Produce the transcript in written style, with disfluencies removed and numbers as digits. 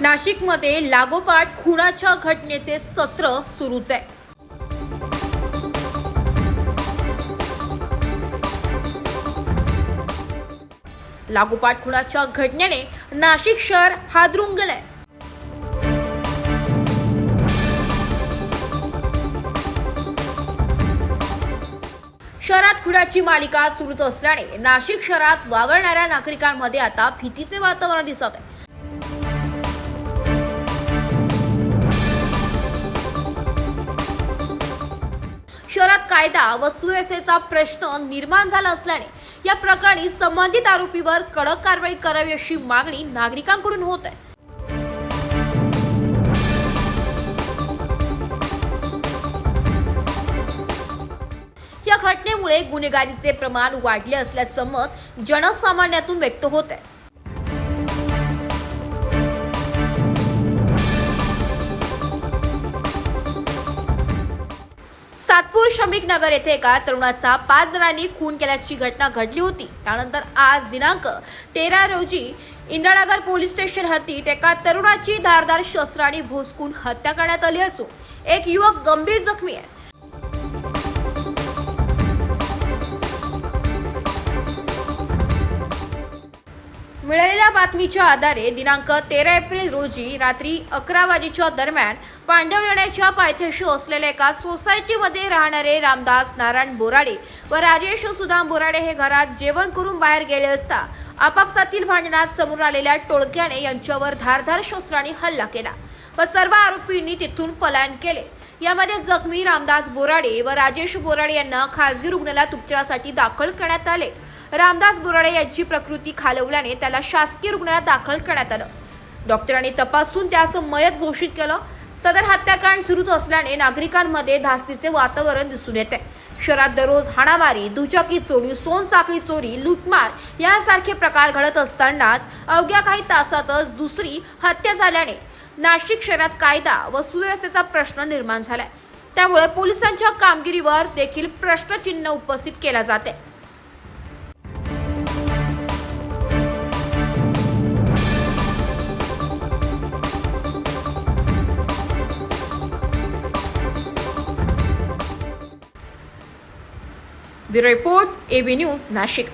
नाशिकमध्ये लागोपाठ खुनाच्या घटनेचे सत्र सुरूच आहे। लागोपाठ खुनाच्या घटनेने नाशिक शहर हादरून गेलंय। शहरात खुनाची मालिका सुरूच असल्याने नाशिक शहरात वावरणाऱ्या नागरिकांमध्ये आता भीतीचे वातावरण दिसत आहे। शहरात कायदा व सुव्यवस्थेचा प्रश्न निर्माण झाला असल्याने या प्रकरणी संबंधित आरोपीवर कडक कारवाई करावी अशी मागणी नागरिकांकडून होत आहे। या घटनेमुळे गुन्हेगारीचे प्रमाण वाढले असल्याचं मत जनसामान्यातून व्यक्त होत आहे। सातपूर श्रमिक नगर येथे एका तरुणाचा 5 जणांनी खून केल्याची घटना घडली होती। त्यानंतर आज दिनांक 13 रोजी इंदिरानगर पोलीस स्टेशन हद्दीत एका तरुणाची धारदार शस्त्राने भोसकून हत्या करण्यात आली असून एक युवक गंभीर जखमी आहे। मिळालेल्या बातमीच्या आधारे दिनांक 13 एप्रिल रोजी रात्री 11 वाजेच्या दरम्यान पांडवलेण्याच्या पायथ्याशी असलेल्या एका सोसायटीमध्ये राहणारे रामदास नारायण बोराडे व राजेश सुदाम बोराडे हे घरात जेवण करून बाहेर गेले असता आपापसातील भांडणात समोर आलेल्या टोळक्याने यांच्यावर धारदार शस्त्राने हल्ला केला व सर्व आरोपींनी तिथून पलायन केले। यामध्ये जखमी रामदास बोराडे व राजेश बोराडे यांना खासगी रुग्णालयात उपचारासाठी दाखल करण्यात आले। रामदास बोराडे यांची प्रकृती खालवल्याने त्याला शासकीय रुग्णालयात दाखल करण्यात आलं। डॉक्टरांनी तपासून त्यास मयत घोषित केलं। सदर हत्याकांड सुरूच असल्याने नागरिकांमध्ये धास्तीचे वातावरण दिसून येते। शहरात दररोज हाणामारी, दुचाकी चोरी, सोनसाखळी चोरी, लूटमार यासारखे प्रकार घडत असतानाच अवघ्या काही तासातच दुसरी हत्या झाल्याने नाशिक शहरात कायदा व सुव्यवस्थेचा प्रश्न निर्माण झालाय। त्यामुळे पोलिसांच्या कामगिरीवर देखील प्रश्नचिन्ह उपस्थित केला जाते। Bureau report AB news Nashik.